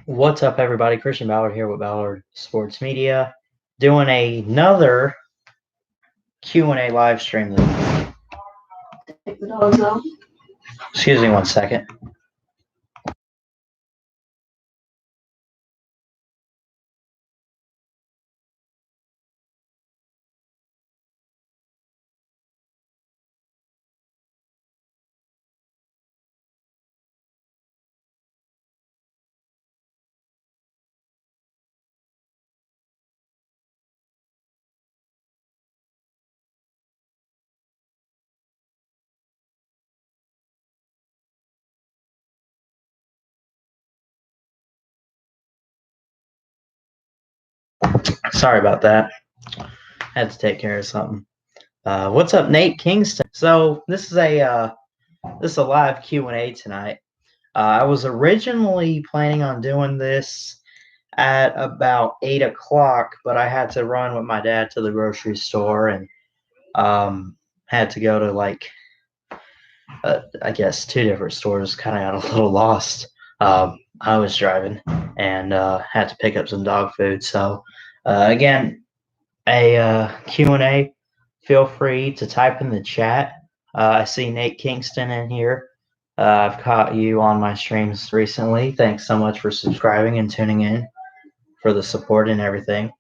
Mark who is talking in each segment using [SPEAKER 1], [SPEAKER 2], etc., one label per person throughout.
[SPEAKER 1] What's up, everybody? Christian Ballard here with Ballard Sports Media, doing another Q&A live stream. Take the dogs out. Excuse me one second. Sorry about that. Had to take care of something. What's up, Nate Kingston? So this is a live Q&A tonight. I was originally planning on doing this at about 8 o'clock, but I had to run with my dad to the grocery store and had to go to I guess 2 different stores. Kind of got a little lost. I was driving and had to pick up some dog food. So again, a Q&A. Feel free to type in the chat. I see Nate Kingston in here. I've caught you on my streams recently. Thanks so much for subscribing and tuning in, for the support and everything.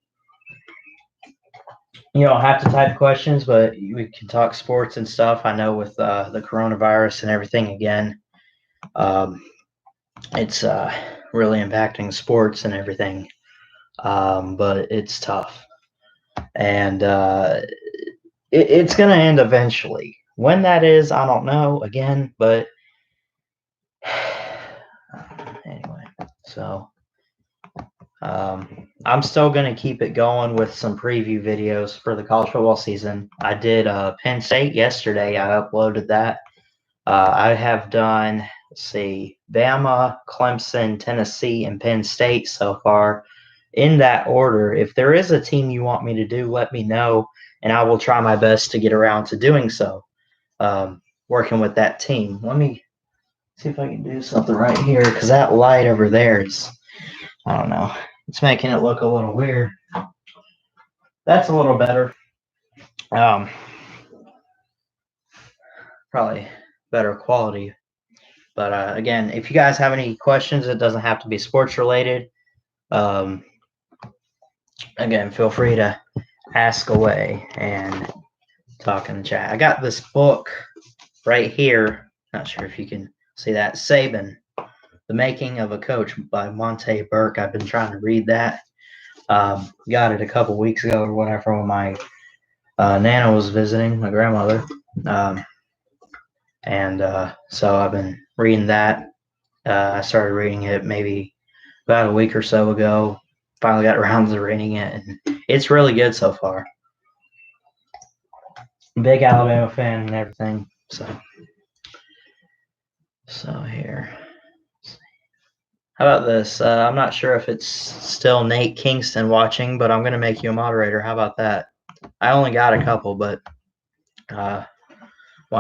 [SPEAKER 1] You don't have to type questions, but we can talk sports and stuff. I know with the coronavirus and everything, again, it's really impacting sports and everything, but it's tough. And it's going to end eventually. When that is, I don't know, again, but anyway, so I'm still going to keep it going with some preview videos for the college football season. I did Penn State yesterday. I uploaded that. I have done, let's see, Bama, Clemson, Tennessee, and Penn State so far in that order. If there is a team you want me to do, let me know, and I will try my best to get around to doing so, working with that team. Let me see if I can do something right here, because that light over there is, I don't know, it's making it look a little weird. That's a little better. Probably better quality. But again, if you guys have any questions, it doesn't have to be sports related. Again, feel free to ask away and talk in the chat. I got this book right here. Not sure if you can see that. Saban, The Making of a Coach by Monte Burke. I've been trying to read that. Got it a couple weeks ago or whatever when my Nana was visiting, my grandmother. So I've been reading that. I started reading it maybe about a week or so ago. Finally got around to reading it, and it's really good so far. Big Alabama fan and everything. So here. How about this? I'm not sure if it's still Nate Kingston watching, but I'm going to make you a moderator. How about that? I only got a couple, but why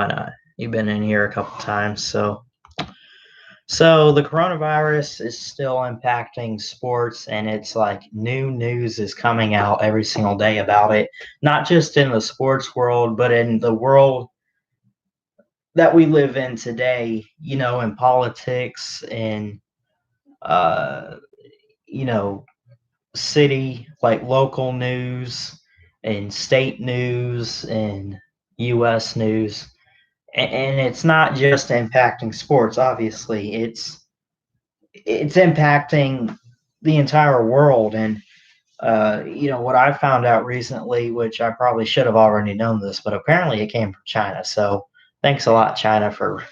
[SPEAKER 1] not? You've been in here a couple times, so the coronavirus is still impacting sports, and it's like new news is coming out every single day about it, not just in the sports world, but in the world that we live in today, in politics and, city, like local news and state news and U.S. news. And it's not just impacting sports, obviously. It's impacting the entire world. And, what I found out recently, which I probably should have already known this, but apparently it came from China. So thanks a lot, China, for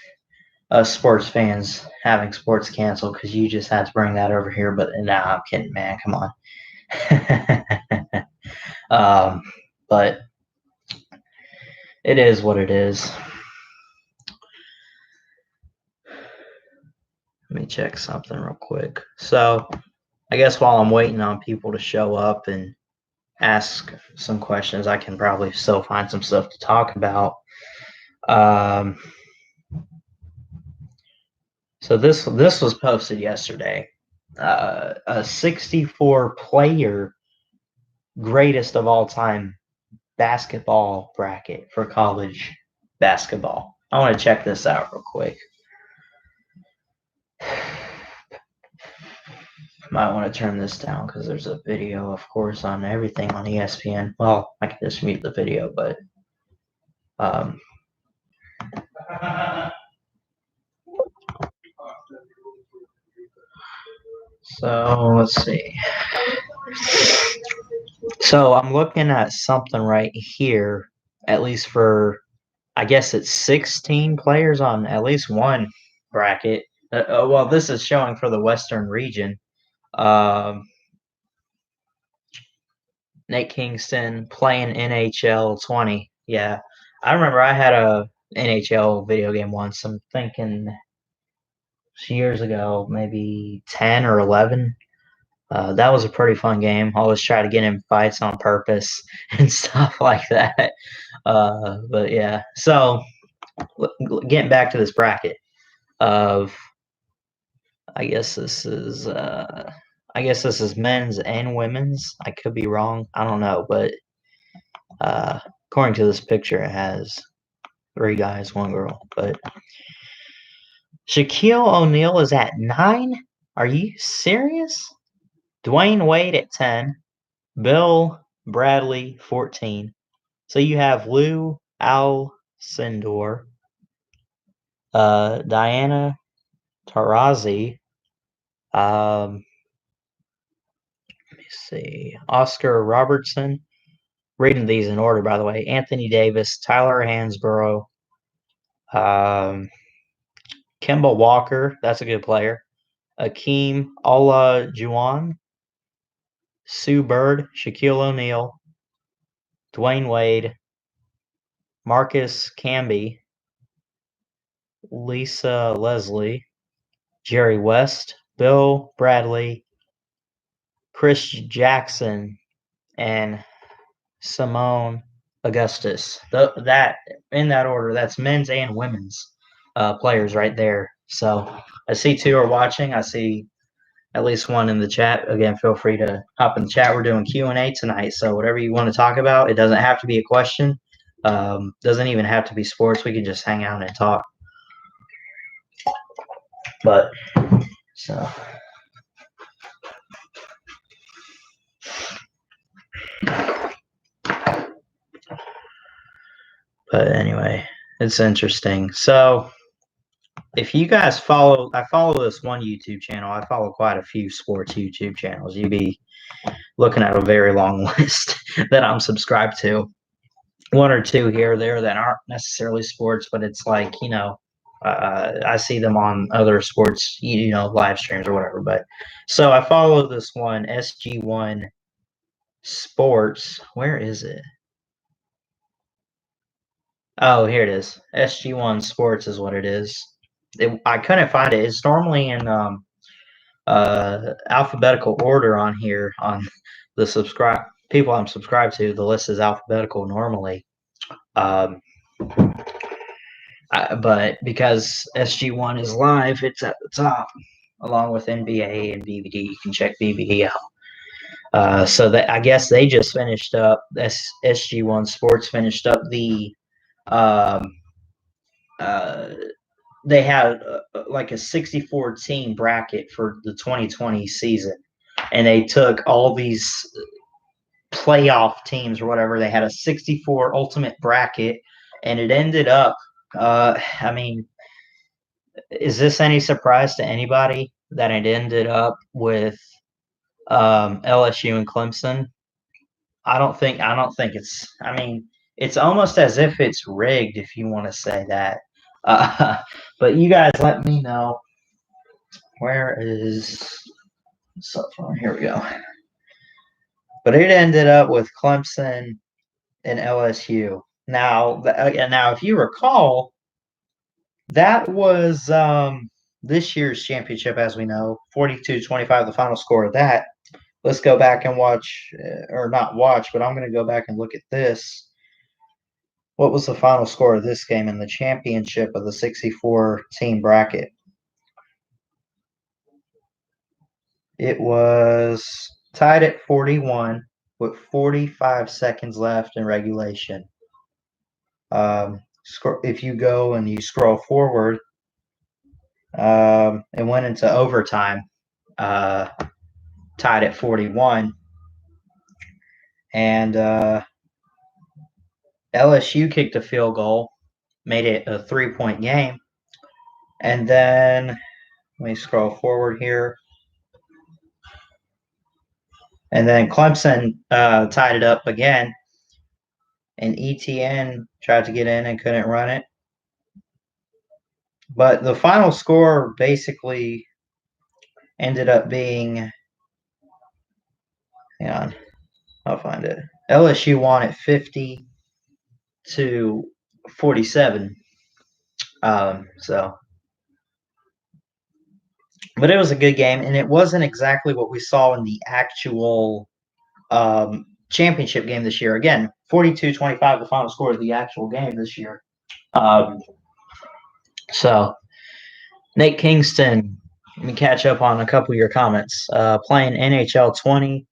[SPEAKER 1] us sports fans having sports canceled, because you just had to bring that over here. But nah, I'm kidding, man. Come on. But it is what it is. Let me check something real quick. So I guess while I'm waiting on people to show up and ask some questions, I can probably still find some stuff to talk about. So this was posted yesterday. a 64 player greatest of all time basketball bracket for college basketball. I want to check this out real quick. Might want to turn this down because there's a video, of course, on everything on ESPN. Well, I can just mute the video, but so let's see. So I'm looking at something right here, at least for, I guess it's 16 players on at least one bracket. Well, this is showing for the Western region. Nate Kingston playing NHL 20. Yeah, I remember I had a NHL video game once. I'm thinking years ago, maybe 10 or 11. That was a pretty fun game. I always try to get in fights on purpose and stuff like that. But yeah, so getting back to this bracket of, I guess this is men's and women's. I could be wrong. I don't know, but according to this picture, it has 3 guys, 1 girl. But Shaquille O'Neal is at 9. Are you serious? Dwayne Wade at 10. Bill Bradley 14. So you have Lou Alcindor, Diana Taurasi, let me see, Oscar Robertson. Reading these in order, by the way. Anthony Davis, Tyler Hansborough, Kemba Walker. That's a good player. Akeem Olajuwon, Sue Bird, Shaquille O'Neal, Dwayne Wade, Marcus Camby, Lisa Leslie, Jerry West, Bill Bradley, Chris Jackson, and Simone Augustus. That in that order. That's men's and women's players right there. So I see 2 are watching. I see at least 1 in the chat. Again, feel free to hop in the chat. We're doing Q&A tonight, so whatever you want to talk about, it doesn't have to be a question. Doesn't even have to be sports. We can just hang out and talk. But so. But anyway, it's interesting. So if you guys I follow this one YouTube channel. I follow quite a few sports YouTube channels. You'd be looking at a very long list that I'm subscribed to. 1 or 2 here or there that aren't necessarily sports, but it's like, I see them on other sports, live streams or whatever. But so I follow this one, SG1 Sports. Where is it? Oh, here it is. SG1 Sports is what it is. I couldn't find it. It's normally in alphabetical order on here on the subscribe people I'm subscribed to. The list is alphabetical normally. But because SG1 is live, it's at the top, along with NBA and BBD. You can check BBD out. So that I guess they just finished up. SG1 Sports finished up the. They had like a 64 team bracket for the 2020 season, and they took all these playoff teams or whatever. They had a 64 ultimate bracket, and it ended up. I mean, is this any surprise to anybody that it ended up with LSU and Clemson? I don't think it's. I mean, it's almost as if it's rigged, if you want to say that. But you guys, let me know. Where is cell phone? Here we go. But it ended up with Clemson and LSU. Now, if you recall, that was this year's championship, as we know, 42-25, the final score of that. Let's go back and watch, or not watch, but I'm going to go back and look at this. What was the final score of this game in the championship of the 64 team bracket? It was tied at 41 with 45 seconds left in regulation. If you go and you scroll forward, it went into overtime, tied at 41. And LSU kicked a field goal, made it a 3-point game. And then let me scroll forward here. And then Clemson tied it up again. And ETN tried to get in and couldn't run it. But the final score basically ended up being, hang on, I'll find it. LSU won at 50-47. But it was a good game, and it wasn't exactly what we saw in the actual championship game this year. Again, 42-25, the final score of the actual game this year. So, Nate Kingston, let me catch up on a couple of your comments. Playing NHL 20,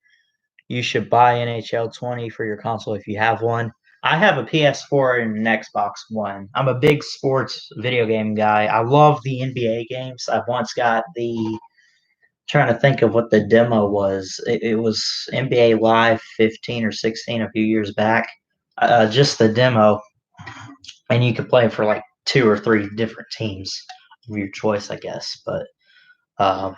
[SPEAKER 1] you should buy NHL 20 for your console if you have one. I have a PS4 and an Xbox One. I'm a big sports video game guy. I love the NBA games. I've once got trying to think of what the demo was. It was NBA Live 15 or 16 a few years back. Just the demo, and you could play for like 2 or 3 different teams of your choice, I guess. But I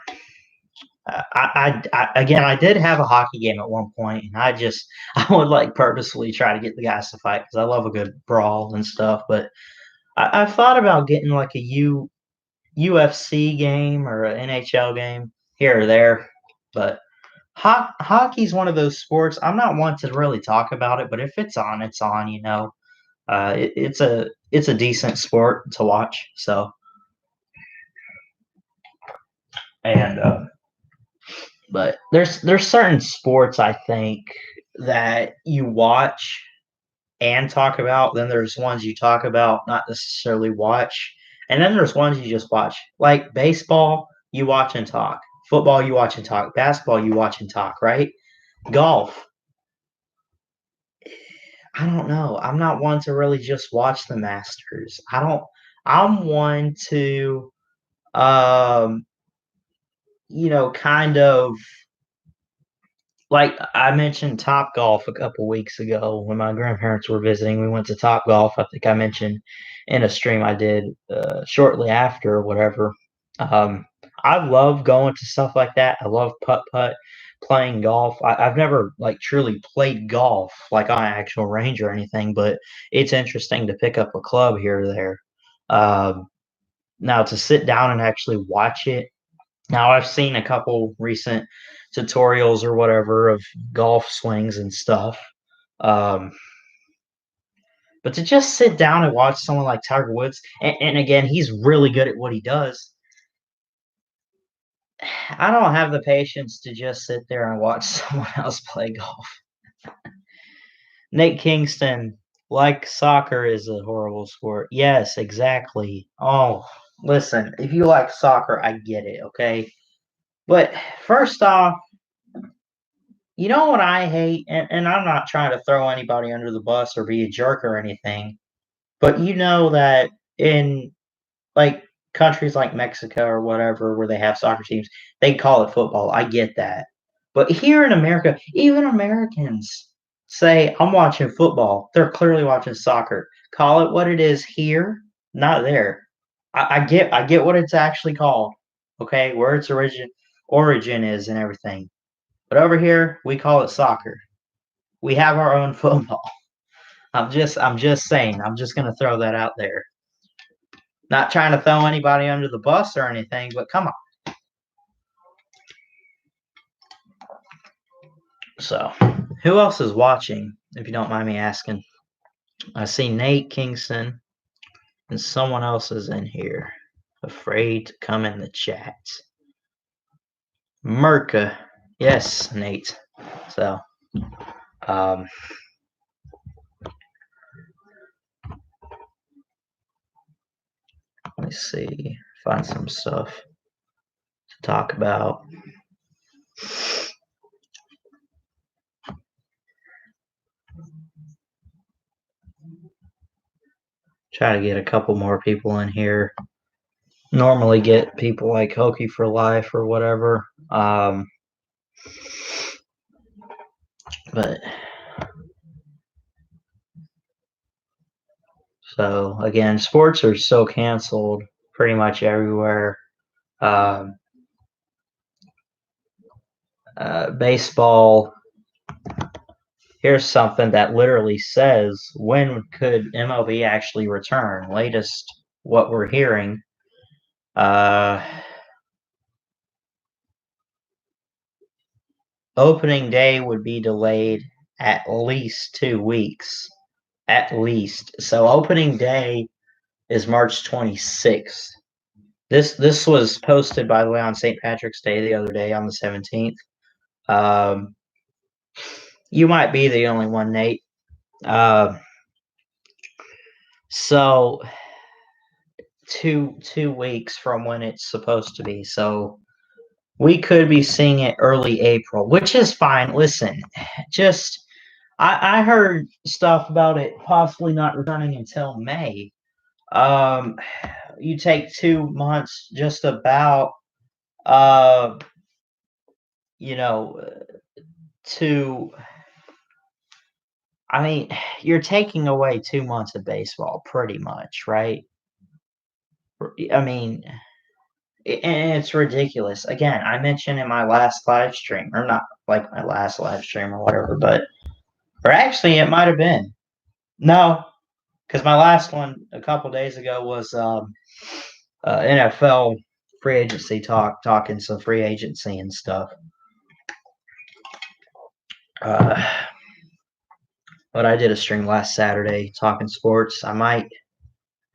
[SPEAKER 1] did have a hockey game at one point, and I would like purposefully try to get the guys to fight because I love a good brawl and stuff. But I've thought about getting like a UFC game or an NHL game here or there. But hockey's one of those sports. I'm not one to really talk about it, but if it's on, it's on. It's a decent sport to watch. So, and but there's certain sports I think that you watch and talk about. Then there's ones you talk about, not necessarily watch, and then there's ones you just watch. Like baseball, you watch and talk. Football, you watch and talk. Basketball, you watch and talk. Right? Golf, I don't know. I'm not one to really just watch the Masters. I don't. I'm one to, um, kind of like I mentioned Top Golf a couple weeks ago when my grandparents were visiting. We went to Top Golf. I think I mentioned in a stream I did shortly after or whatever. Um, I love going to stuff like that. I love putt putt, playing golf. I've never like truly played golf like on an actual range or anything, but it's interesting to pick up a club here or there. Um, Now to sit down and actually watch it. Now I've seen a couple recent tutorials or whatever of golf swings and stuff. Um, but to just sit down and watch someone like Tiger Woods, and again, he's really good at what he does. I don't have the patience to just sit there and watch someone else play golf. Nate Kingston, like soccer is a horrible sport. Yes, exactly. Oh, listen, if you like soccer, I get it, okay? But first off, you know what I hate? And I'm not trying to throw anybody under the bus or be a jerk or anything, but you know that in like countries like Mexico or whatever where they have soccer teams, they call it football. I get that. But here in America, even Americans say, I'm watching football. They're clearly watching soccer. Call it what it is here, not there. I get what it's actually called, okay, where its origin is and everything. But over here, we call it soccer. We have our own football. I'm just saying. I'm just gonna throw that out there. Not trying to throw anybody under the bus or anything, but come on. So, who else is watching? If you don't mind me asking, I see Nate Kingston and someone else is in here, afraid to come in the chat. Merca, yes, Nate. So, um, let me see, find some stuff to talk about. Try to get a couple more people in here. Normally get people like Hokey for Life or whatever. But so again, sports are still canceled pretty much everywhere. Baseball. Here's something that literally says when could MLB actually return. Latest what we're hearing. Opening day would be delayed at least 2 weeks. At least. So opening day is March 26th. This was posted, by the way, on St. Patrick's Day the other day on the 17th. You might be the only one, Nate. So 2 weeks from when it's supposed to be. So we could be seeing it early April, which is fine. Listen, just I heard stuff about it possibly not returning until May. You take 2 months just about to I mean, you're taking away 2 months of baseball pretty much, right? I mean, and it's ridiculous. Again, I mentioned in my last live stream, or not like my last live stream or whatever, or actually it might have been. No, because my last one a couple days ago was NFL free agency talking some free agency and stuff. But I did a stream last Saturday talking sports. I might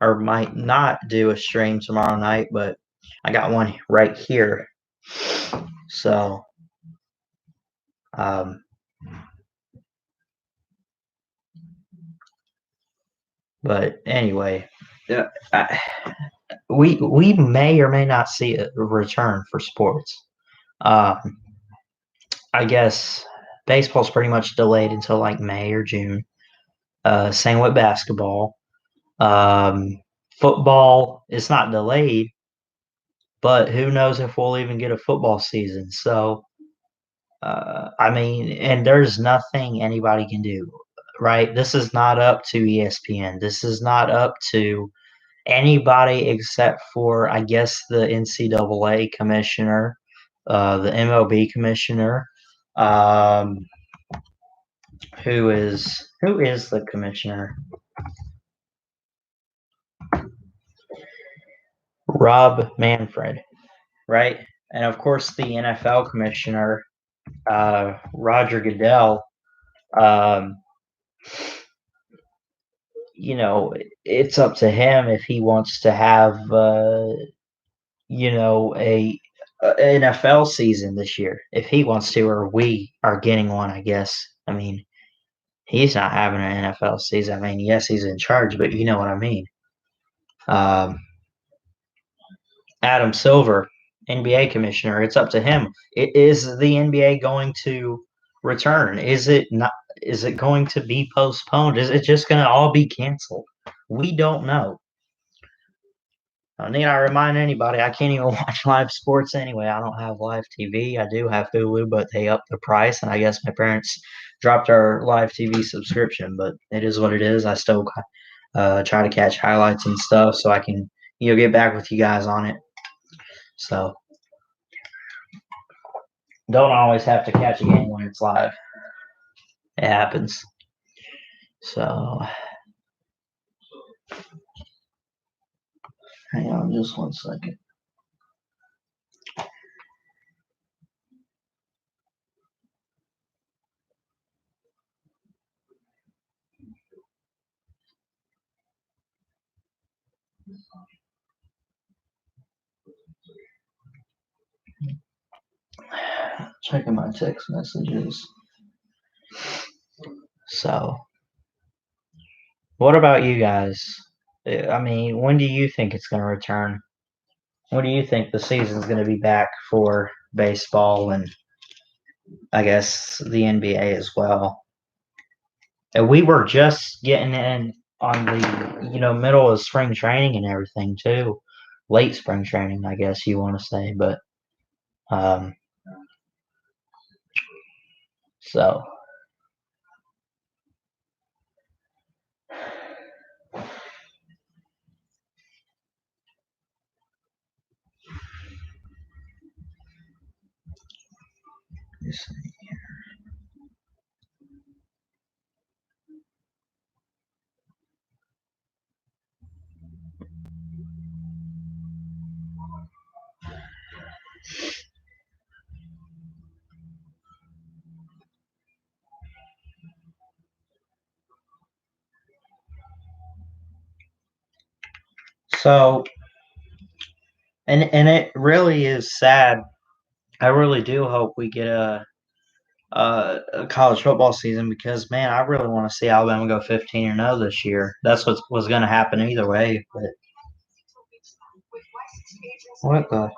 [SPEAKER 1] or might not do a stream tomorrow night, but I got one right here. So, but anyway, we may or may not see a return for sports. I guess baseball's pretty much delayed until like May or June. Same with basketball. Football is not delayed, but who knows if we'll even get a football season. So, I mean, and there's nothing anybody can do, right? This is not up to ESPN. This is not up to anybody except for, I guess, the NCAA commissioner, the MLB commissioner. Who is the commissioner? Rob Manfred, right? And of course, the NFL commissioner, Roger Goodell. It's up to him if he wants to have, a NFL season this year, if he wants to, or we are getting one, I guess. I mean, he's not having an NFL season. I mean, yes, he's in charge, but you know what I mean. Adam Silver, NBA commissioner, it's up to him. Is the NBA going to return? Is it not? Is it going to be postponed? Is it just going to all be canceled? We don't know. I need I remind anybody, I can't even watch live sports anyway. I don't have live TV. I do have Hulu, but they upped the price, and I guess my parents dropped our live TV subscription. But it is what it is. I still try to catch highlights and stuff so I can get back with you guys on it. So don't always have to catch a game when it's live. It happens. So hang on just one second. Checking my text messages. So, what about you guys? I mean, when do you think it's going to return? When do you think the season's going to be back for baseball and I guess the NBA as well? And we were just getting in on the middle of spring training and everything too, late spring training, I guess you want to say, but um, so so and it really is sad. I really do hope we get a college football season because man, I really want to see Alabama go 15-0 this year. That's what was going to happen either way. But what the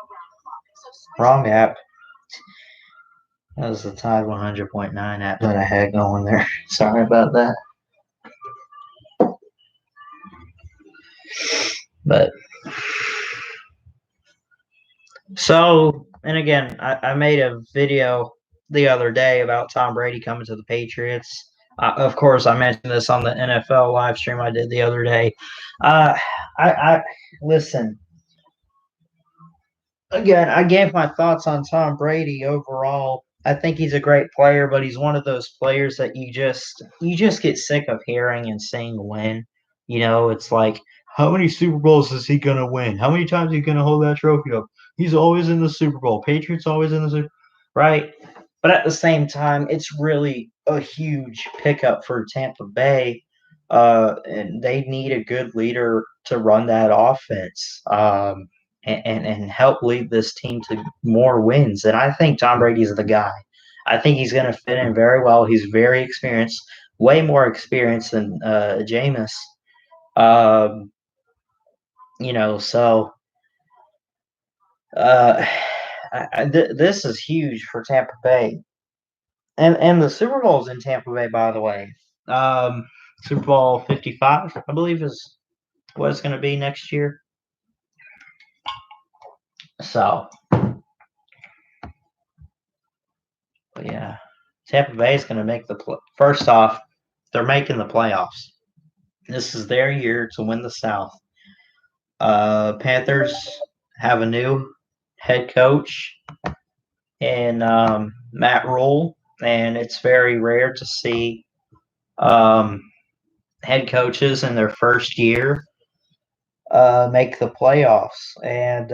[SPEAKER 1] wrong app? That was the Tide 100.9 app that I had going there. Sorry about that. But so, and again, I made a video the other day about Tom Brady coming to the Patriots. Of course, I mentioned this on the NFL live stream I did the other day. Uh, I listen. Again, I gave my thoughts on Tom Brady overall. I think he's a great player, but he's one of those players that you just get sick of hearing and seeing win. It's like how many Super Bowls is he gonna win? How many times is he gonna hold that trophy up? He's always in the Super Bowl. Patriots always in the Super, right? But at the same time, it's really a huge pickup for Tampa Bay, and they need a good leader to run that offense. And help lead this team to more wins. And I think Tom Brady's the guy. I think he's going to fit in very well. He's very experienced, way more experienced than Jameis. Um, so uh, this is huge for Tampa Bay. And the Super Bowl's in Tampa Bay, by the way. Um, Super Bowl 55, I believe, is what it's going to be next year. So, but yeah, Tampa Bay is going to make first off, they're making the playoffs. This is their year to win the South. Panthers have a new head coach in Matt Rule, and it's very rare to see um, head coaches in their first year make the playoffs. And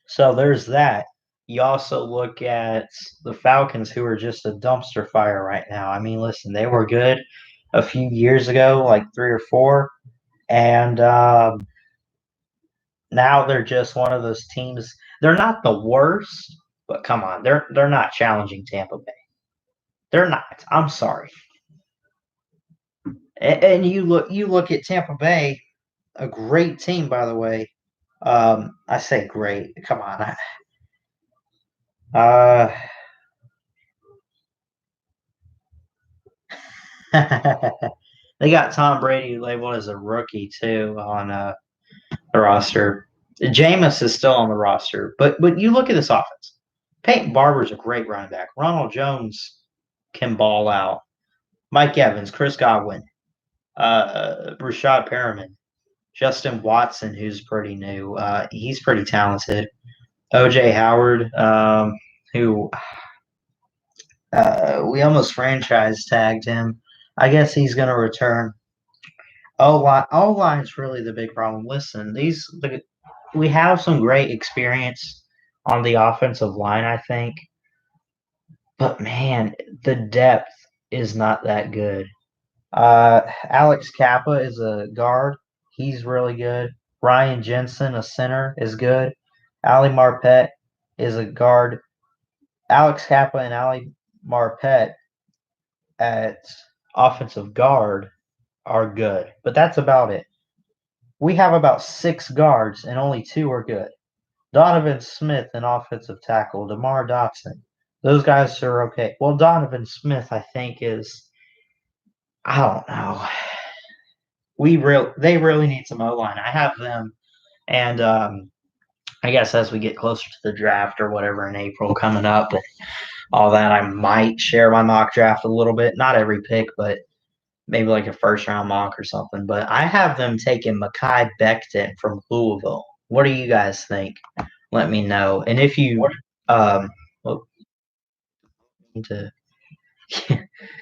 [SPEAKER 1] so there's that. You also look at the Falcons, who are just a dumpster fire right now. I mean, listen, they were good a few years ago, like 3 or 4, and now they're just one of those teams. They're not the worst, but come on, they're not challenging Tampa Bay. They're not. I'm sorry. And you look at Tampa Bay, a great team, by the way. I say great. Come on. Uh, they got Tom Brady labeled as a rookie too on the roster. Jameis is still on the roster, but you look at this offense. Peyton Barber's a great running back. Ronald Jones can ball out. Mike Evans, Chris Godwin, Rashad Perriman, Justin Watson, who's pretty new. He's pretty talented. OJ Howard, who we almost franchise tagged him. I guess he's going to return. O line's really the big problem. Listen, we have some great experience on the offensive line, I think, but man, the depth is not that good. Alex Kappa is a guard. He's really good. Ryan Jensen, a center, is good. Ali Marpet is a guard. Alex Kappa and Ali Marpet at offensive guard are good, but that's about it. We have about 6 guards, and only 2 are good. Donovan Smith, an offensive tackle. DeMar Dotson. Those guys are okay. Well, Donovan Smith, I think, is I don't know. They really need some O line. I have them, and I guess as we get closer to the draft or whatever in April coming up and all that, I might share my mock draft a little bit. Not every pick, but maybe like a first round mock or something. But I have them taking Mekhi Becton from Louisville. What do you guys think? Let me know. And if you well, need to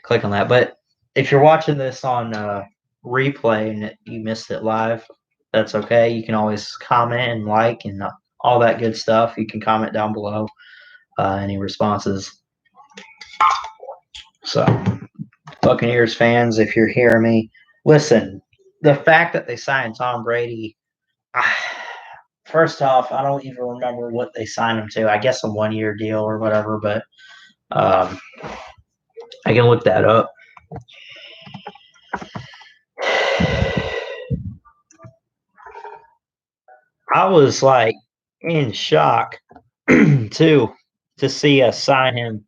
[SPEAKER 1] click on that. But if you're watching this on replay and you missed it live, that's okay. You can always comment and like and all that good stuff. You can comment down below any responses. So, Buccaneers fans, if you're hearing me, listen. The fact that they signed Tom Brady, first off, I don't even remember what they signed him to. I guess a 1-year deal or whatever, but I can look that up. I was like in shock too to see us sign him.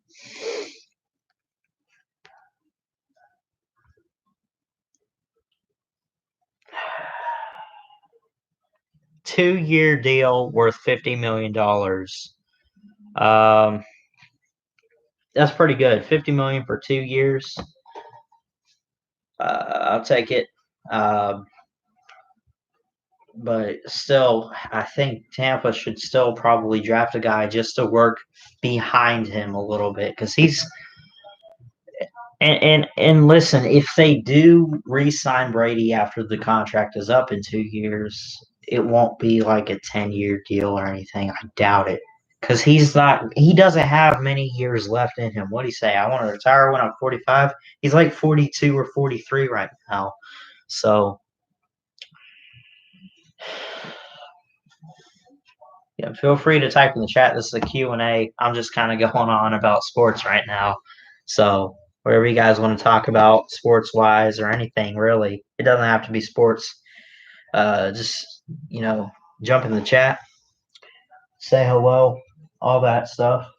[SPEAKER 1] Two-year deal worth $50 million. That's pretty good. $50 million for 2 years. I'll take it. But still, I think Tampa should still probably draft a guy just to work behind him a little bit because he's and listen, if they do re-sign Brady after the contract is up in 2 years, it won't be like a 10-year deal or anything. I doubt it. Because he doesn't have many years left in him. What do you say? I want to retire when I'm 45. He's like 42 or 43 right now. So yeah, feel free to type in the chat. This is a Q&A. I'm just kind of going on about sports right now. So whatever you guys want to talk about sports-wise or anything, really. It doesn't have to be sports. Just, jump in the chat, say hello, all that stuff.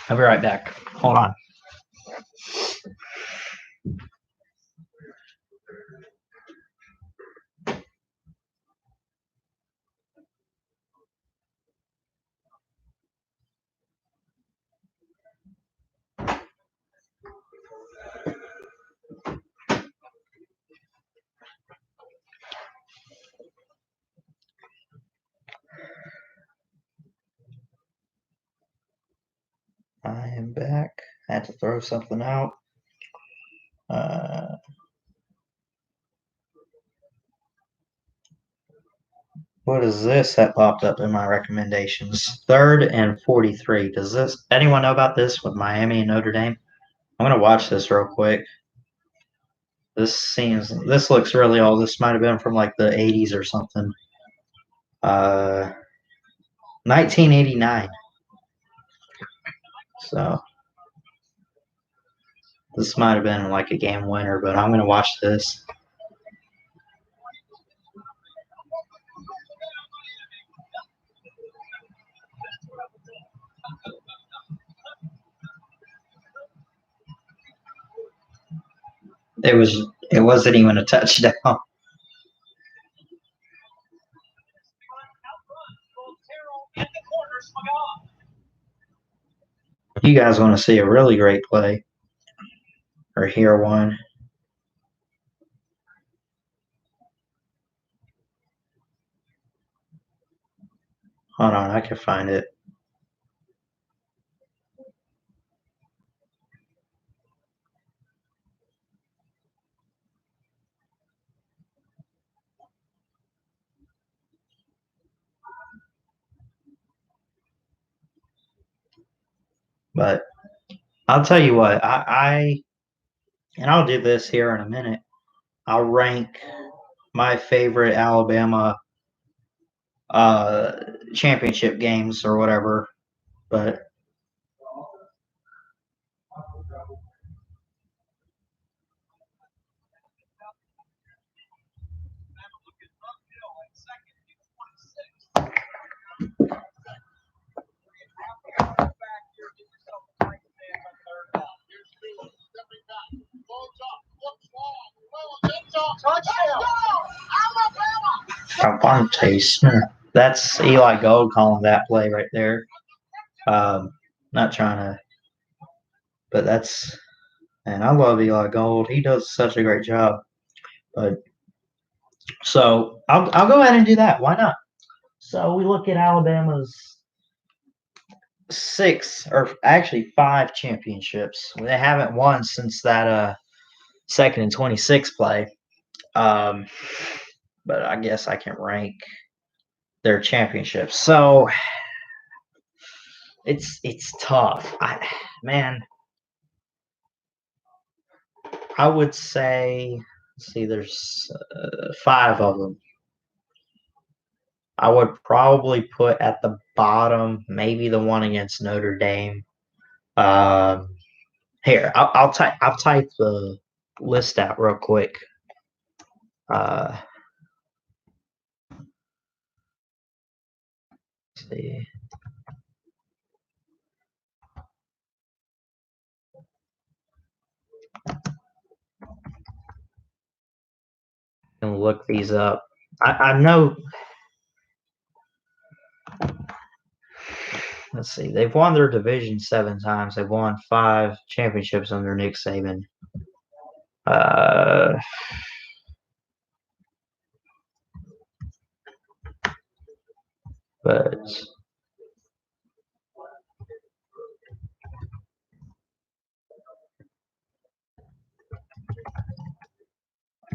[SPEAKER 1] I'll be right back. Hold on. I am back. I had to throw something out. What is this that popped up in my recommendations? 3rd and 43. Does anyone know about this with Miami and Notre Dame? I'm gonna watch this real quick. This looks really old. This might have been from like the 80s or something. 1989. So this might have been like a game winner, but I'm gonna watch this. It wasn't even a touchdown. You guys want to see a really great play or hear one? Hold on, I can find it. But I'll tell you what, I'll do this here in a minute. I'll rank my favorite Alabama championship games or whatever. But Javonte Smith. That's Eli Gold calling that play right there. Not trying to, but that's, and I love Eli Gold. He does such a great job. But so I'll go ahead and do that. Why not? So we look at Alabama's 6 or actually 5 championships. They haven't won since that 2nd and 26 play. But I guess I can rank their championships. So it's tough. I would say, let's see, there's 5 of them. I would probably put at the bottom maybe the one against Notre Dame. Here, I'll type the list out real quick. Let's see. And look these up. I know. Let's see. They've won their division 7 times. They've won 5 championships under Nick Saban. But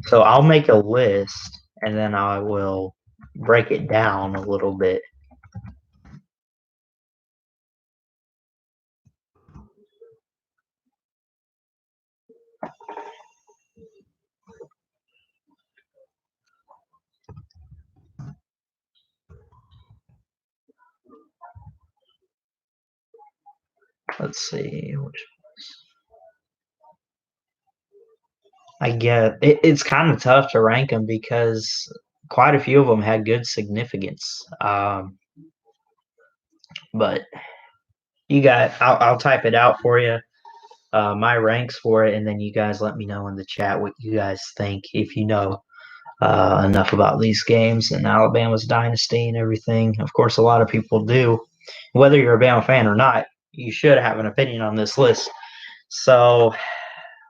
[SPEAKER 1] so I'll make a list and then I will break it down a little bit. Let's see. I get it's kind of tough to rank them because quite a few of them had good significance. But I'll type it out for you, my ranks for it, and then you guys let me know in the chat what you guys think if you know enough about these games and Alabama's dynasty and everything. Of course, a lot of people do. Whether you're a Bama fan or not, you should have an opinion on this list. So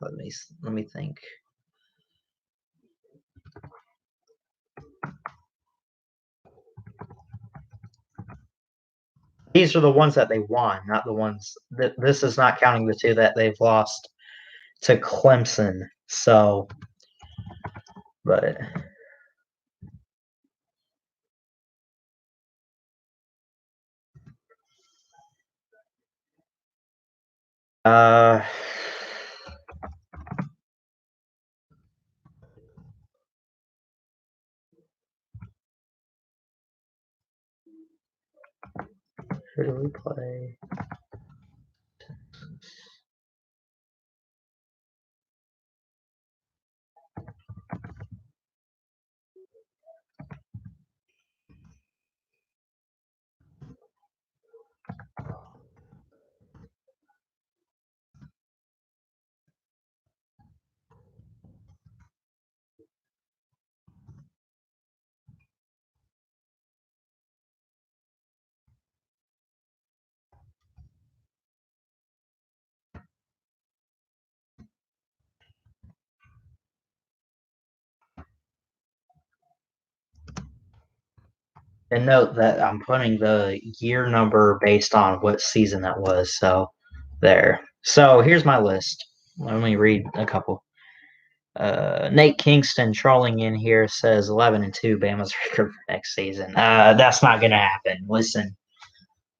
[SPEAKER 1] let me think. These are the ones that they won, not the ones that this is not counting the 2 that they've lost to Clemson. So, but who do we play? And note that I'm putting the year number based on what season that was. So there. So here's my list. Let me read a couple. Nate Kingston trolling in here says 11-2 Bama's record for next season. That's not going to happen. Listen,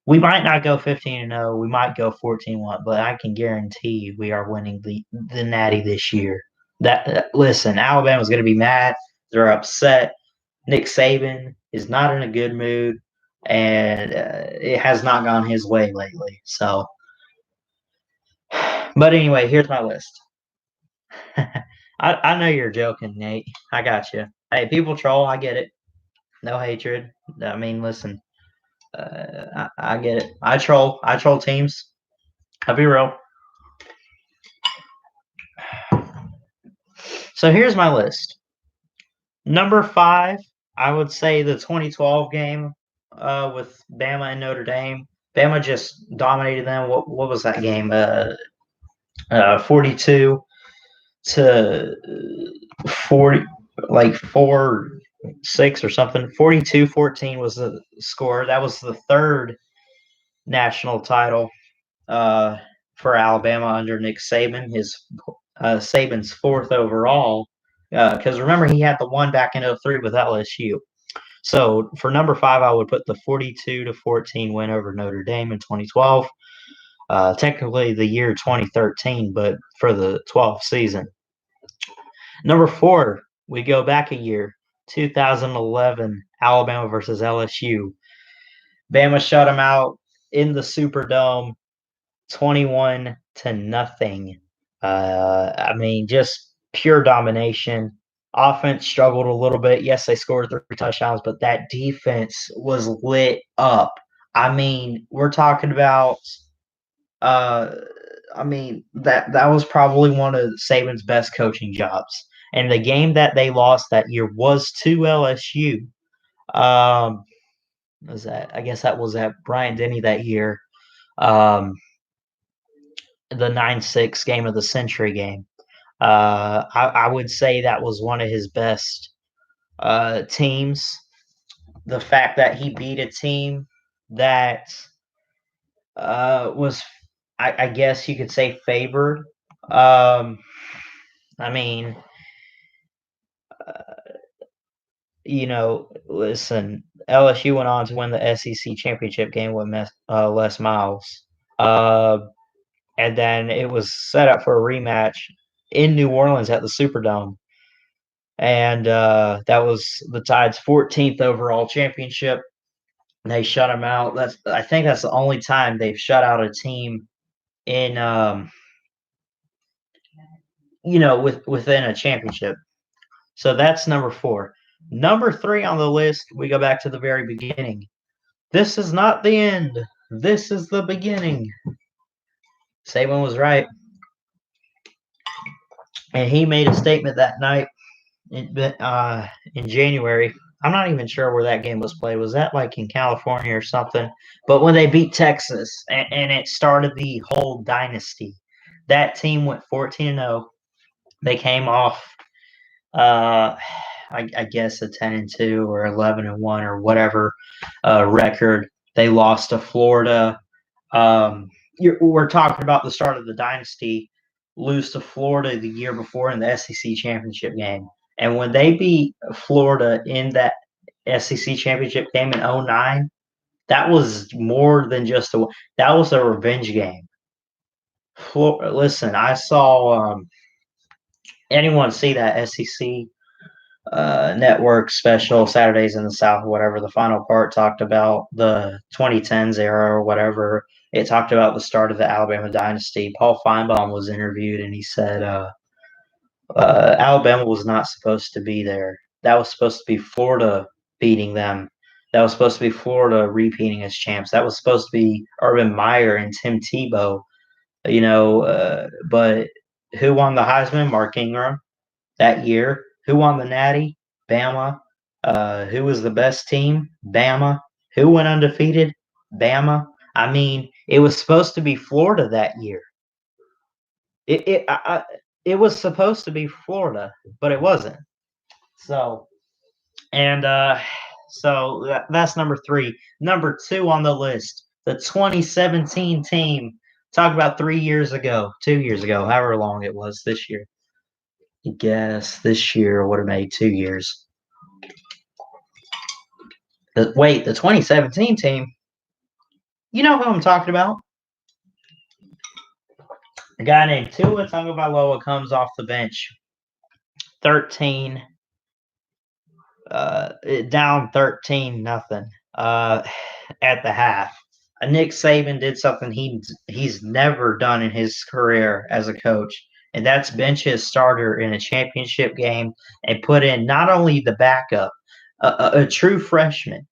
[SPEAKER 1] we might not go 15-0. We might go 14-1, but I can guarantee we are winning the Natty this year. Listen, Alabama's going to be mad. They're upset. Nick Saban is not in a good mood, and it has not gone his way lately. So, but anyway, here's my list. I know you're joking, Nate. I got you. Hey, people troll. I get it. No hatred. I mean, listen. I get it. I troll. I troll teams. I'll be real. So here's my list. Number 5, I would say the 2012 game with Bama and Notre Dame. Bama just dominated them. What was that game? 42 to 40, like 4-6 or something. 42-14 was the score. That was the third national title for Alabama under Nick Saban. Saban's fourth overall. Because remember, he had the one back in 03 with LSU. So for number 5, I would put the 42-14 win over Notre Dame in 2012. Technically the year 2013, but for the 12th season. Number 4, we go back a year, 2011, Alabama versus LSU. Bama shut them out in the Superdome, 21-0. I mean, just pure domination. Offense struggled a little bit. Yes, they scored 3 touchdowns, but that defense was lit up. I mean, we're talking about uh, that was probably one of Saban's best coaching jobs. And the game that they lost that year was to LSU. Um, was that? I guess that was at Bryant Denny that year. Um, the 9-6 game of the century game. I would say that was one of his best teams. The fact that he beat a team that was, I guess you could say, favored. Um, I mean, listen, LSU went on to win the SEC championship game with Les Miles. And then it was set up for a rematch in New Orleans at the Superdome. And that was the Tide's 14th overall championship. They shut them out. I think that's the only time they've shut out a team in within a championship. So that's number 4. Number 3 on the list, we go back to the very beginning. This is not the end. This is the beginning. Saban was right. And he made a statement that night in January. I'm not even sure where that game was played. Was that like in California or something? But when they beat Texas and it started the whole dynasty, that team went 14-0. They came off, I guess, a 10-2 or 11-1 or whatever record. They lost to Florida. We're talking about the start of the dynasty. Lose to Florida the year before in the SEC championship game. And when they beat Florida in that SEC championship game in 2009, that was more than just that was a revenge game. Listen, I saw anyone see that SEC network special Saturdays in the South, whatever. The final part talked about the 2010s era or whatever. It talked about the start of the Alabama dynasty. Paul Feinbaum was interviewed, and he said Alabama was not supposed to be there. That was supposed to be Florida beating them. That was supposed to be Florida repeating as champs. That was supposed to be Urban Meyer and Tim Tebow. But who won the Heisman? Mark Ingram that year. Who won the Natty? Bama. Who was the best team? Bama. Who went undefeated? Bama. I mean, it was supposed to be Florida that year. It was supposed to be Florida, but it wasn't. So, and that's number 3. Number 2 on the list, the 2017 team. Talk about 3 years ago, 2 years ago, however long it was this year. I guess this year would have made 2 years. The 2017 team. You know who I'm talking about? A guy named Tua Tagovailoa comes off the bench. 13 down 13-0 at the half. Nick Saban did something he's never done in his career as a coach, and that's bench his starter in a championship game and put in not only the backup, a true freshman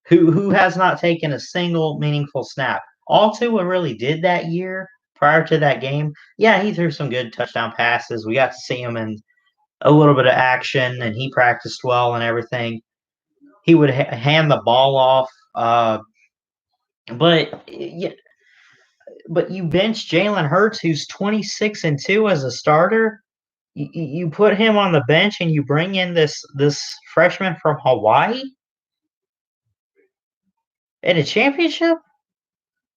[SPEAKER 1] who has not taken a single meaningful snap. All Tua really did that year prior to that game, yeah, he threw some good touchdown passes. We got to see him in a little bit of action, and he practiced well and everything. He would hand the ball off, but yeah, but you bench Jalen Hurts, who's 26-2 as a starter. You put him on the bench, and you bring in this freshman from Hawaii in a championship.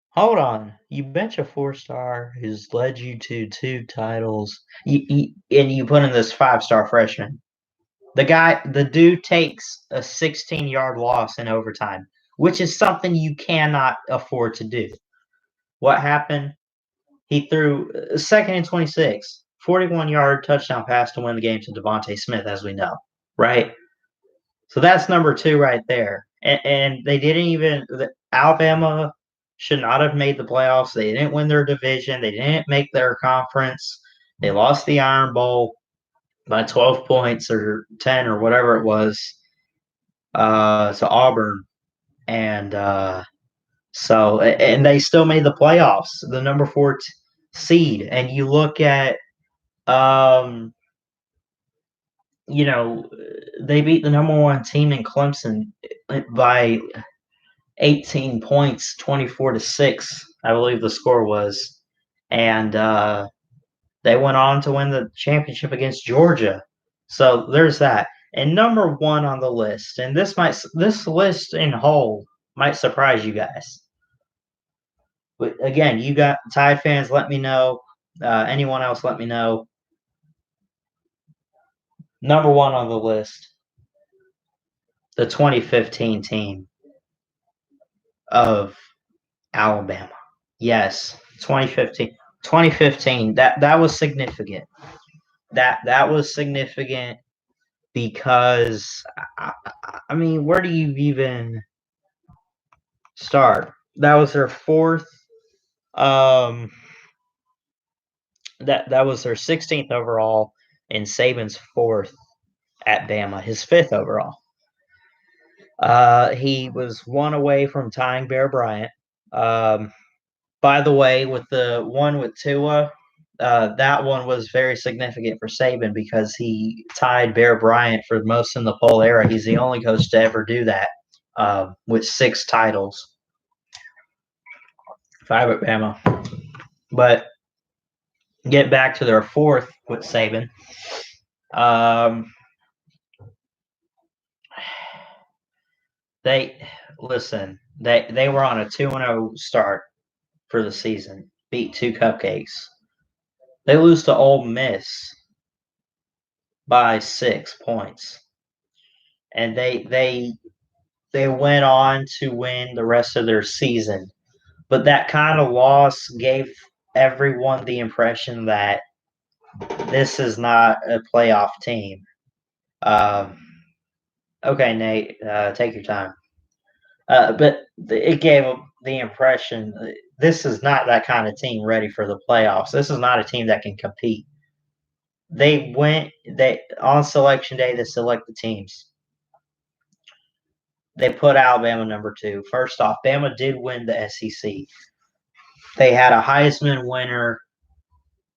[SPEAKER 1] Hold on, you bench a 4-star who's led you to 2 titles, and you put in this 5-star freshman. The dude takes a 16-yard loss in overtime, which is something you cannot afford to do. What happened? He threw a 2nd and 26, 41-yard touchdown pass to win the game to Devontae Smith, as we know, right? So that's number 2 right there. And they didn't even Alabama should not have made the playoffs. They didn't win their division. They didn't make their conference. They lost the Iron Bowl by 12 points or 10 or whatever it was to Auburn. And and they still made the playoffs, the number 4 seed. And you look at, they beat the number 1 team in Clemson by 18 points, 24-6, I believe the score was. And they went on to win the championship against Georgia. So there's that. And number 1 on the list, and this list in whole might surprise you guys. But again, you got Tide fans, let me know. Anyone else, let me know. Number 1 on the list, the 2015 team of Alabama. Yes, 2015. 2015. That was significant. That was significant because I mean, where do you even start? That was their 4th. That was their 16th overall, and Saban's 4th at Bama, his 5th overall. He was 1 away from tying Bear Bryant. By the way, with the one with Tua, that one was very significant for Saban because he tied Bear Bryant for most in the poll era. He's the only coach to ever do that, with 6 titles, 5 at Bama. But get back to their 4th with Saban. They were on a 2-0 start for the season, beat 2 cupcakes. They lose to Ole Miss by 6 points, and they went on to win the rest of their season. But that kind of loss gave everyone the impression that this is not a playoff team. Okay, Nate, take your time. But it gave the impression this is not that kind of team ready for the playoffs. This is not a team that can compete. They on selection day, they select the teams. They put Alabama number 2. First off, Bama did win the SEC. They had a Heisman winner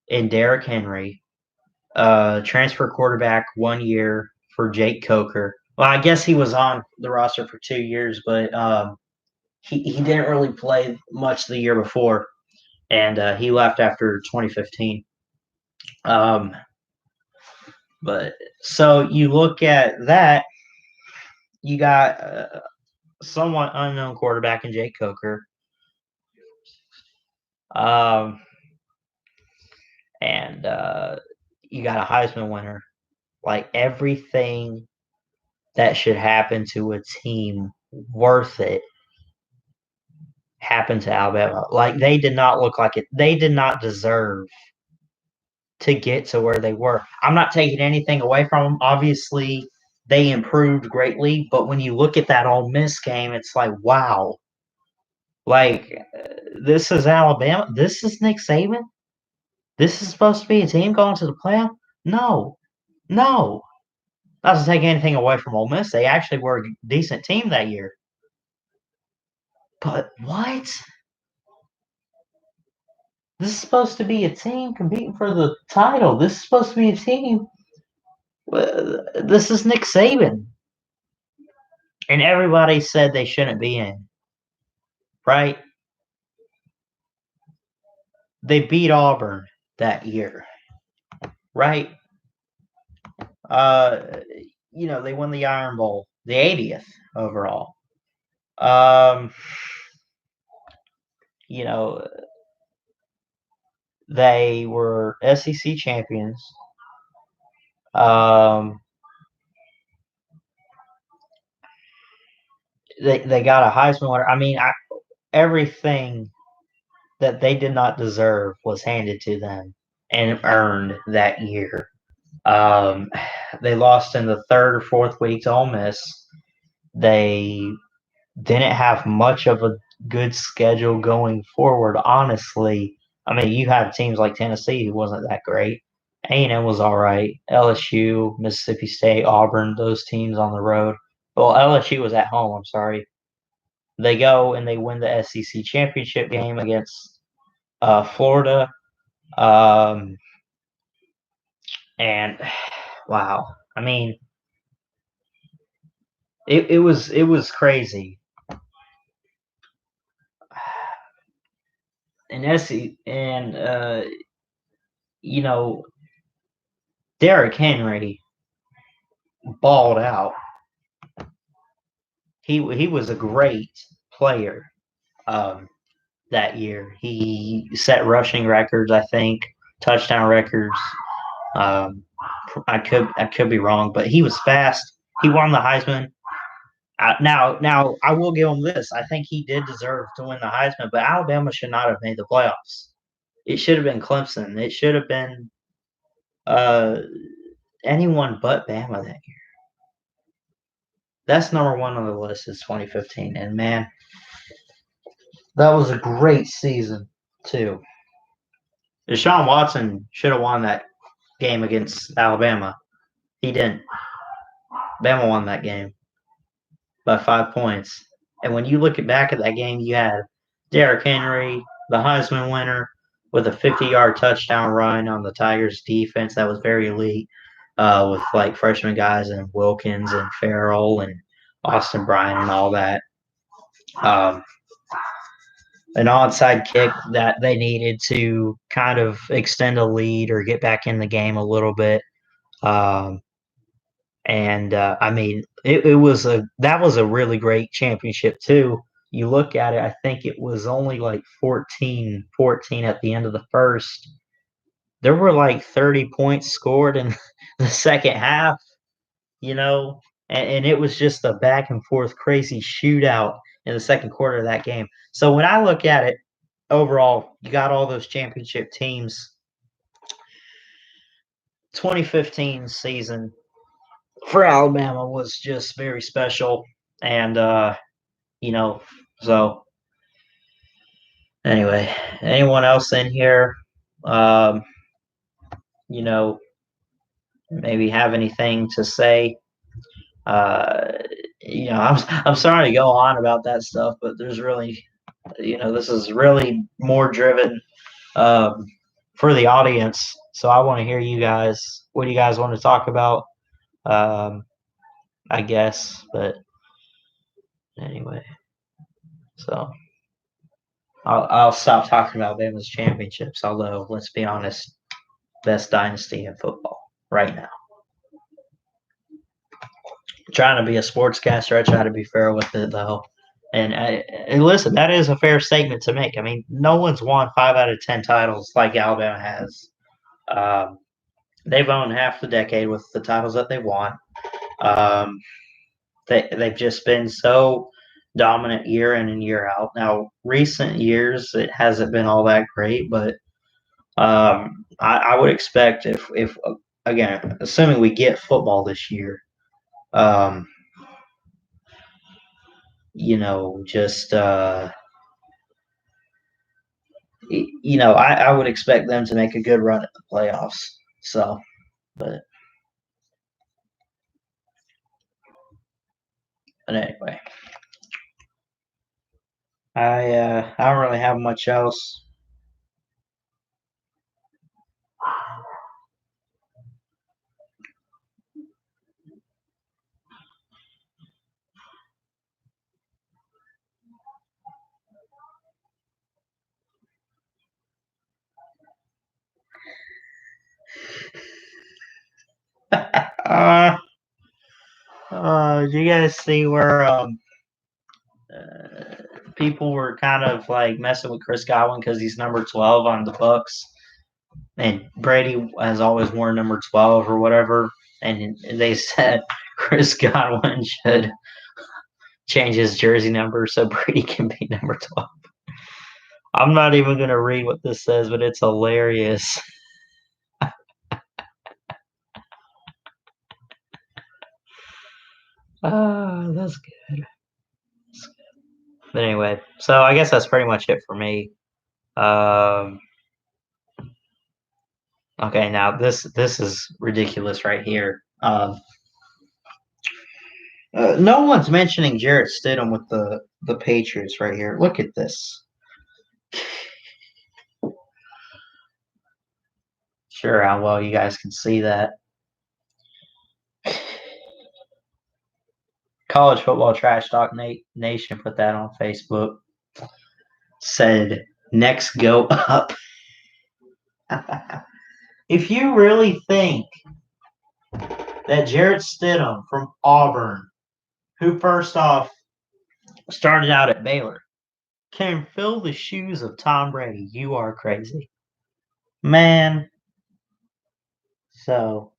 [SPEAKER 1] in Derrick Henry, transfer quarterback 1 year for Jake Coker. Well, I guess he was on the roster for 2 years, but he didn't really play much the year before, and he left after 2015. But so you look at that, you got a somewhat unknown quarterback in Jake Coker. And you got a Heisman winner. Like, everything that should happen to a team worth it happened to Alabama. Like, they did not look like it. They did not deserve to get to where they were. I'm not taking anything away from them. Obviously, they improved greatly, but when you look at that Ole Miss game, it's like, wow. Like, this is Alabama. This is Nick Saban. This is supposed to be a team going to the playoff? No. Not to take anything away from Ole Miss. They actually were a decent team that year. But what? This is supposed to be a team competing for the title. This is supposed to be a team This is Nick Saban, and everybody said they shouldn't be in, right? They beat Auburn that year, right? Uh, they won the Iron Bowl, the 80th overall. Um, you know, they were SEC champions. Um, they got a Heisman winner. I mean, everything that they did not deserve was handed to them and earned that year. Um, they lost in the third or fourth week to Ole Miss. They didn't have much of a good schedule going forward, honestly. I mean, you have teams like Tennessee who wasn't that great. A&M was all right. LSU, Mississippi State, Auburn, those teams on the road. Well, LSU was at home, I'm sorry. They go and they win the SEC championship game against Florida. Um, and wow, I mean, it was crazy. And you know, Derrick Henry balled out. He was a great player um, that year. He set rushing records, I think, touchdown records. Um, I could be wrong, but he was fast. He won the Heisman. Now I will give him this. I think he did deserve to win the Heisman, but Alabama should not have made the playoffs. It should have been Clemson. It should have been uh, anyone but Bama that year. That's number one on the list is 2015, and man, that was a great season too. Deshaun Watson should have won that game against Alabama. He didn't. Bama won that game by 5 points. And when you look back at that game, you had Derrick Henry, the Heisman winner, with a 50-yard touchdown run on the Tigers defense that was very elite, with like freshman guys and Wilkins and Farrell and Austin Bryant and all that. Um, an onside kick that they needed to kind of extend a lead or get back in the game a little bit. Um, and I mean, it was that was a really great championship too. You look at it, I think it was only like 14-14 at the end of the first. There were like 30 points scored in the second half, you know, and it was just a back and forth crazy shootout in the second quarter of that game. So when I look at it overall, you got all those championship teams. 2015 season for Alabama was just very special. And, you know, so anyway, anyone else in here, um, you know, maybe have anything to say? Uh, I'm sorry to go on about that stuff, but there's really, this is really more driven um, for the audience. So I want to hear you guys. What do you guys want to talk about? Um, I guess, but anyway, so I'll stop talking about Bama's championships. Although, let's be honest, best dynasty in football right now. Trying to be a sportscaster, I try to be fair with it though. And listen, that is a fair statement to make. I mean, no one's won 5 out of 10 titles like Alabama has. Um, they've owned half the decade with the titles that they won. Um, they've just been so dominant year in and year out. Now, recent years, it hasn't been all that great, but I would expect if again, assuming we get football this year, um, just I would expect them to make a good run at the playoffs. So, but anyway, I don't really have much else. Do you guys see where people were kind of like messing with Chris Godwin because he's number 12 on the Bucks, and Brady has always worn number 12 or whatever, and they said Chris Godwin should change his jersey number so Brady can be number 12. I'm not even going to read what this says, but it's hilarious. That's good. But anyway, so I guess that's pretty much it for me. Okay, now this is ridiculous right here. No one's mentioning Jarrett Stidham with the Patriots right here. Look at this. Sure, how well you guys can see that. College Football Trash Talk Nation put that on Facebook. Said, next go up. If you really think that Jarrett Stidham from Auburn, who first off started out at Baylor, can fill the shoes of Tom Brady, you are crazy. Man. So,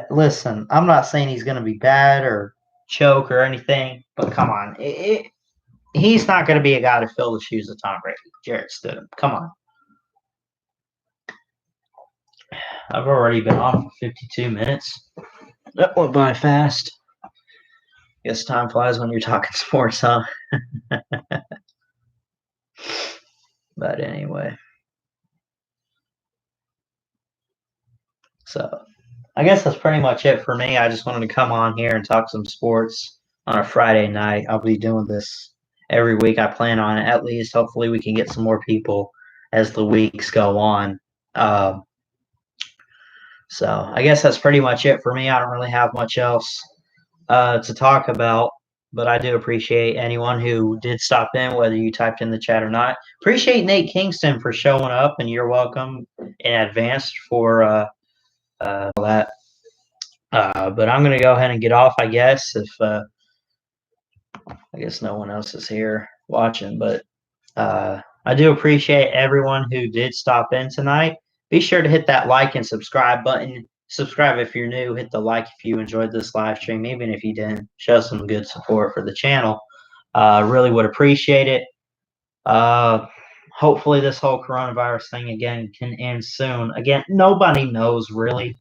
[SPEAKER 1] listen, I'm not saying he's going to be bad or choke or anything, but come on. He's not going to be a guy to fill the shoes of Tom Brady. Jarrett Stidham. Come on. I've already been on for 52 minutes. That went by fast. Guess time flies when you're talking sports, huh? But anyway. So, I guess that's pretty much it for me. I just wanted to come on here and talk some sports on a Friday night. I'll be doing this every week. I plan on it at least. Hopefully, we can get some more people as the weeks go on. So I guess that's pretty much it for me. I don't really have much else to talk about, but I do appreciate anyone who did stop in, whether you typed in the chat or not. Appreciate Nate Kingston for showing up, and you're welcome in advance for that. But I'm going to go ahead and get off, I guess, if I guess no one else is here watching. But I do appreciate everyone who did stop in tonight. Be sure to hit that like and subscribe button. Subscribe if you're new. Hit the like if you enjoyed this live stream. Even if you didn't, show some good support for the channel. Really would appreciate it. Hopefully this whole coronavirus thing again can end soon. Again, nobody knows really.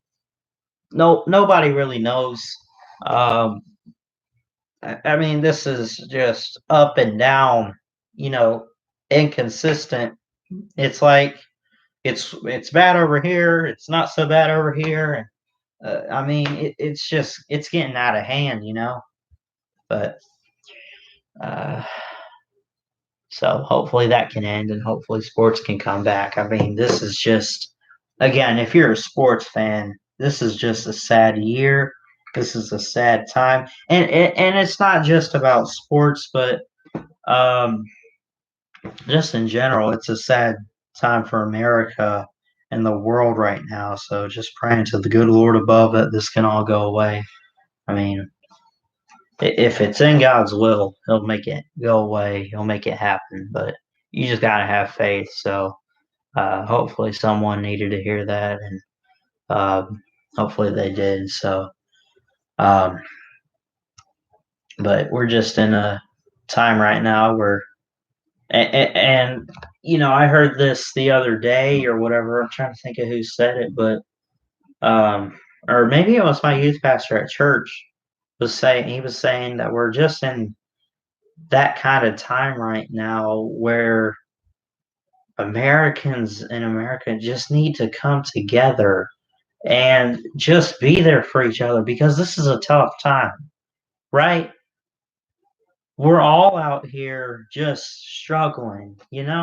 [SPEAKER 1] Nobody really knows. I mean, this is just up and down, inconsistent. It's like it's bad over here. It's not so bad over here. I mean, it's getting out of hand, But so hopefully that can end, and hopefully sports can come back. I mean, this is just, again, if you're a sports fan, this is just a sad year. This is a sad time, and it's not just about sports, but just in general, it's a sad time for America and the world right now. So just praying to the good Lord above that this can all go away. I mean, if it's in God's will, He'll make it go away. He'll make it happen. But you just gotta have faith. So hopefully someone needed to hear that, and hopefully they did. So, but we're just in a time right now where, and I heard this the other day or whatever. I'm trying to think of who said it, but or maybe it was my youth pastor at church he was saying that we're just in that kind of time right now where Americans in America just need to come together and just be there for each other, because this is a tough time, right? We're all out here just struggling, and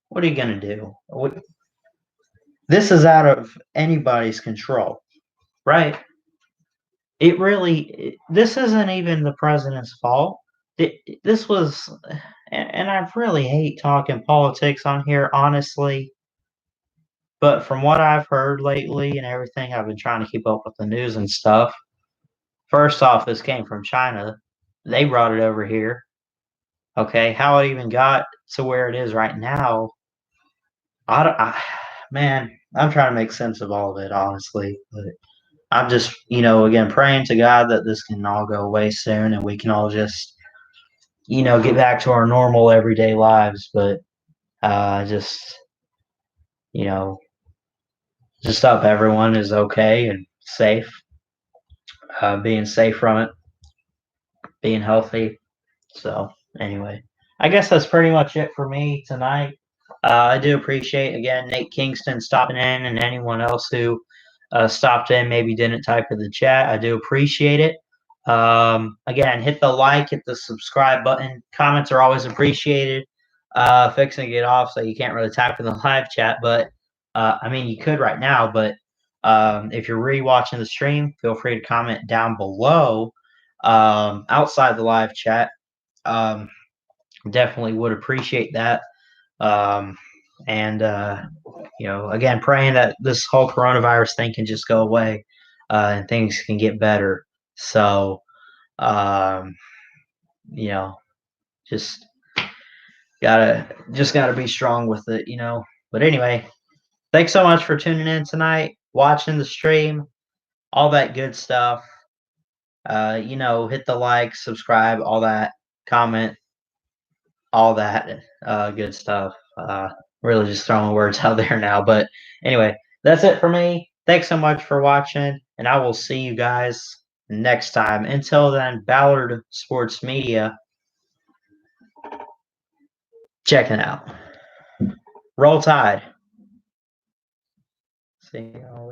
[SPEAKER 1] what are you going to do? This is out of anybody's control, right? This isn't even the president's fault. This was, and I really hate talking politics on here, honestly, But from what I've heard lately and everything, I've been trying to keep up with the news and stuff. First off, this came from China. They brought it over here. Okay, how it even got to where it is right now, man, I'm trying to make sense of all of it, honestly. But I'm just, again, praying to God that this can all go away soon and we can all just, get back to our normal everyday lives. But just, you know, just hope everyone is okay and safe, being safe from it, being healthy. So, anyway, I guess that's pretty much it for me tonight. I do appreciate, again, Nate Kingston stopping in and anyone else who stopped in, maybe didn't type in the chat. I do appreciate it. Again, hit the like, hit the subscribe button. Comments are always appreciated. Fixing to get off, so you can't really type in the live chat, but I mean, you could right now, but if you're rewatching the stream, feel free to comment down below outside the live chat. Definitely would appreciate that. Um, and again, praying that this whole coronavirus thing can just go away and things can get better. So, um, you know, just gotta be strong with it. But anyway, thanks so much for tuning in tonight, watching the stream, all that good stuff. Hit the like, subscribe, all that, comment, all that good stuff. Really just throwing words out there now. But anyway, that's it for me. Thanks so much for watching, and I will see you guys next time. Until then, Ballard Sports Media, checking out. Roll Tide. See you all.